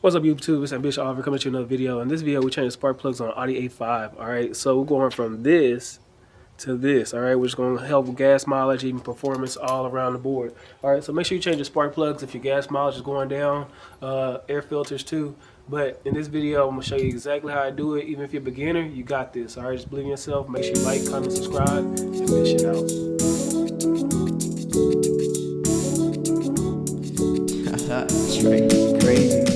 What's up YouTube, it's Ambitious Oliver coming to you another video. In this video we changed spark plugs on Audi A5. Alright, so we're going from this to this, alright, which is going to help with gas mileage, even performance all around the board. Alright, so make sure you change your spark plugs if your gas mileage is going down, air filters too. But in this video I'm going to show you exactly how I do it. Even if you're a beginner, you got this. Alright, just believe in yourself, make sure you like, comment, subscribe, and finish it out. Crazy.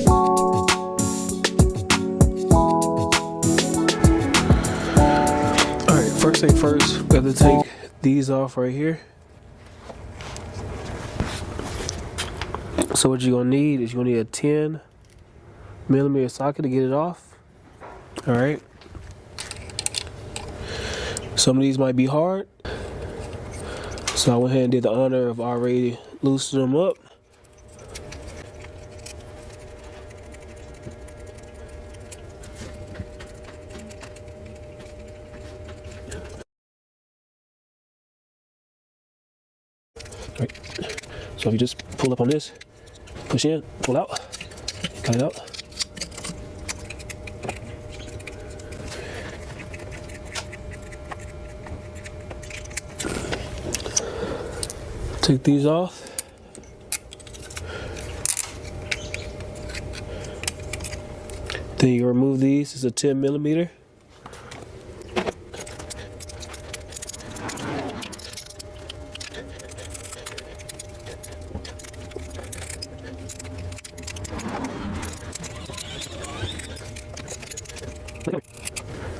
First thing first, we have to take these off right here. So what you're gonna need is you're gonna need a 10mm socket to get it off. All right. Some of these might be hard, so I went ahead and did the honor of already loosening them up. Right. So if you just pull up on this, push in, pull out, cut it out. Take these off. Then you remove these. It's a 10mm.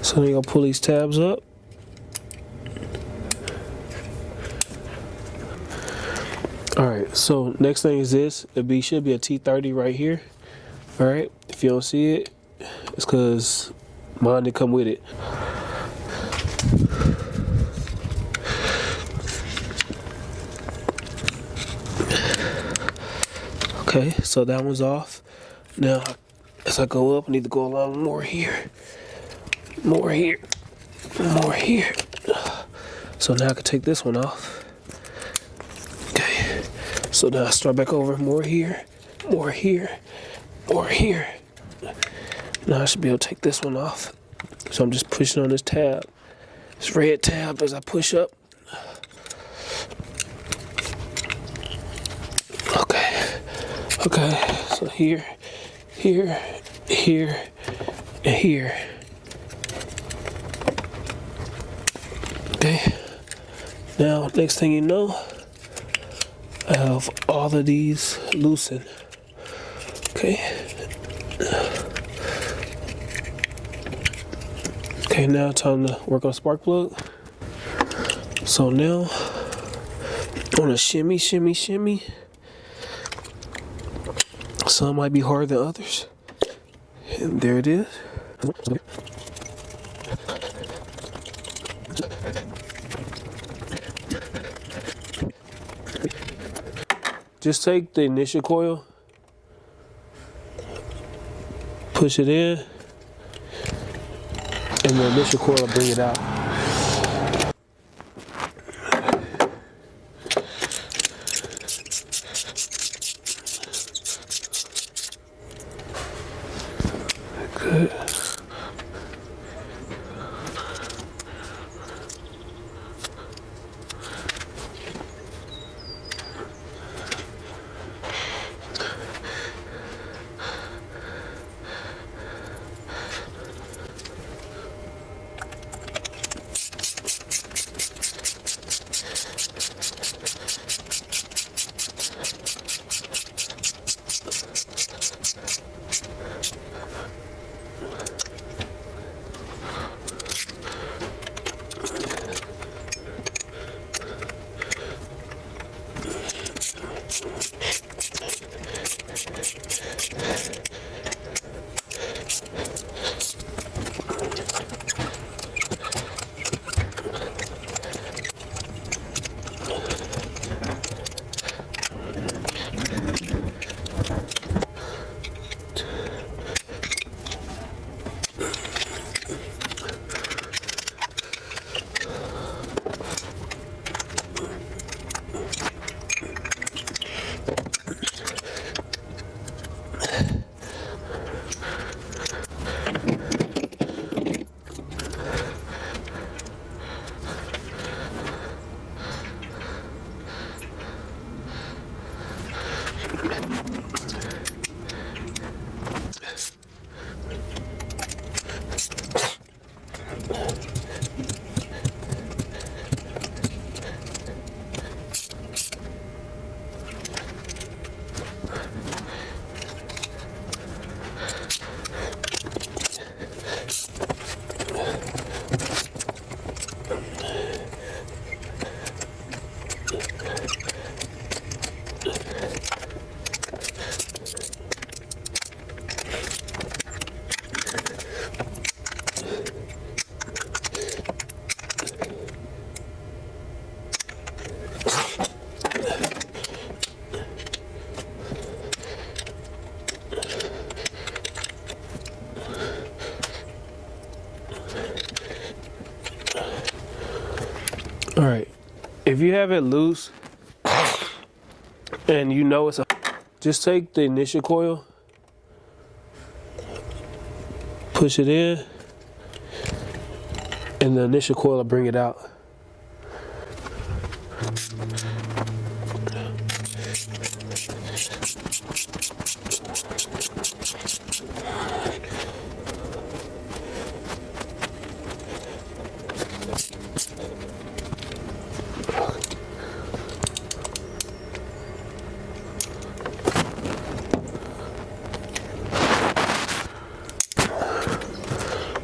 So then you're gonna pull these tabs up. Alright, so next thing is this. It should be a T30 right here. Alright, if you don't see it, it's because mine didn't come with it. Okay, so that one's off. Now, as I go up, I need to go along more here. More here. More here. So now I can take this one off. Okay. So now I start back over. More here. More here. More here. Now I should be able to take this one off. So I'm just pushing on this tab. This red tab as I push up. Okay. Okay. So here, here, here, and here. Okay, now next thing you know, I have all of these loosened. Okay. Okay, now time to work on spark plug. So now, on a shimmy. Some might be harder than others. And there it is. Just take the initial coil, push it in, and the initial coil will bring it out. Good. If you have it loose and you know it's a, just take the initial coil, push it in, and the initial coil will bring it out.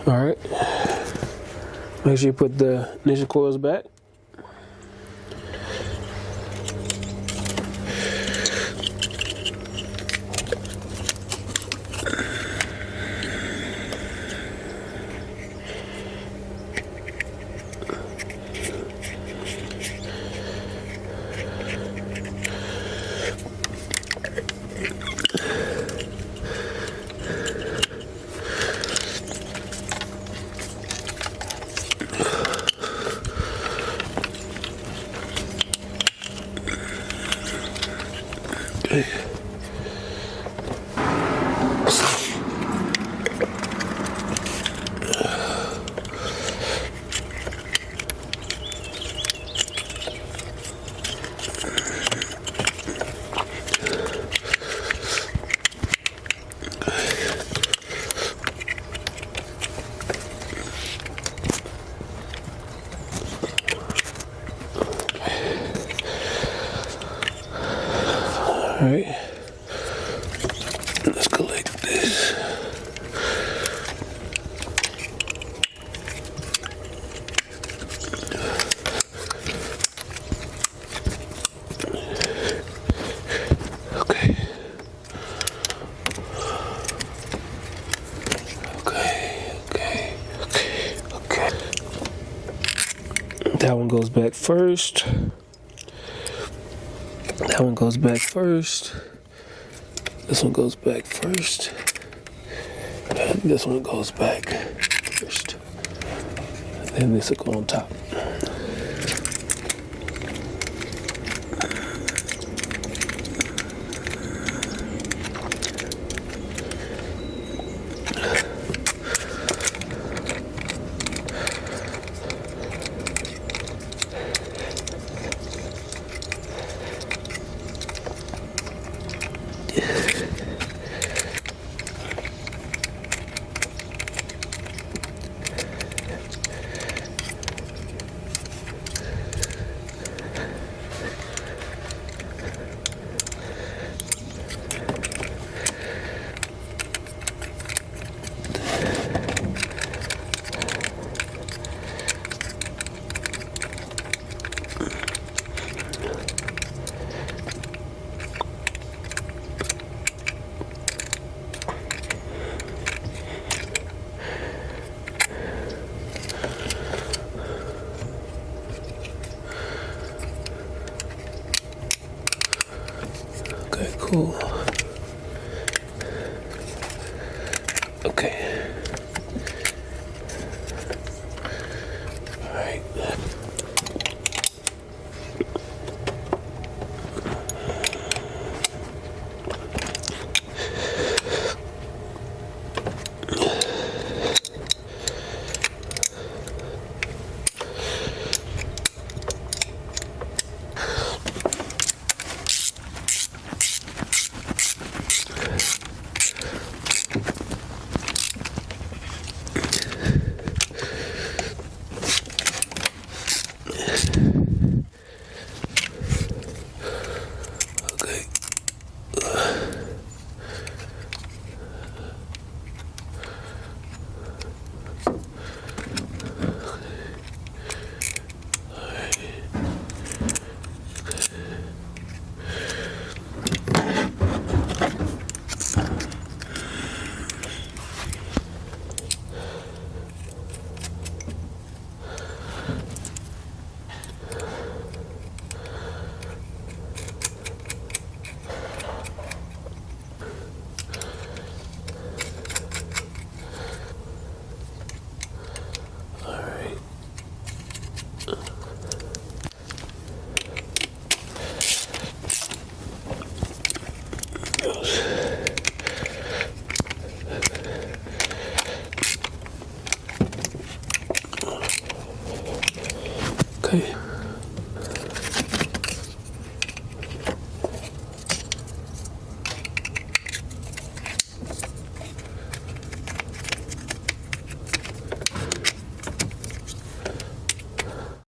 All right, make sure you put the initial coils back. All right, let's collect this. Okay. Okay. That one goes back first. That one goes back first. This one goes back first. And this one goes back first. And this will go on top. Okay, cool. Okay. All right. Okay.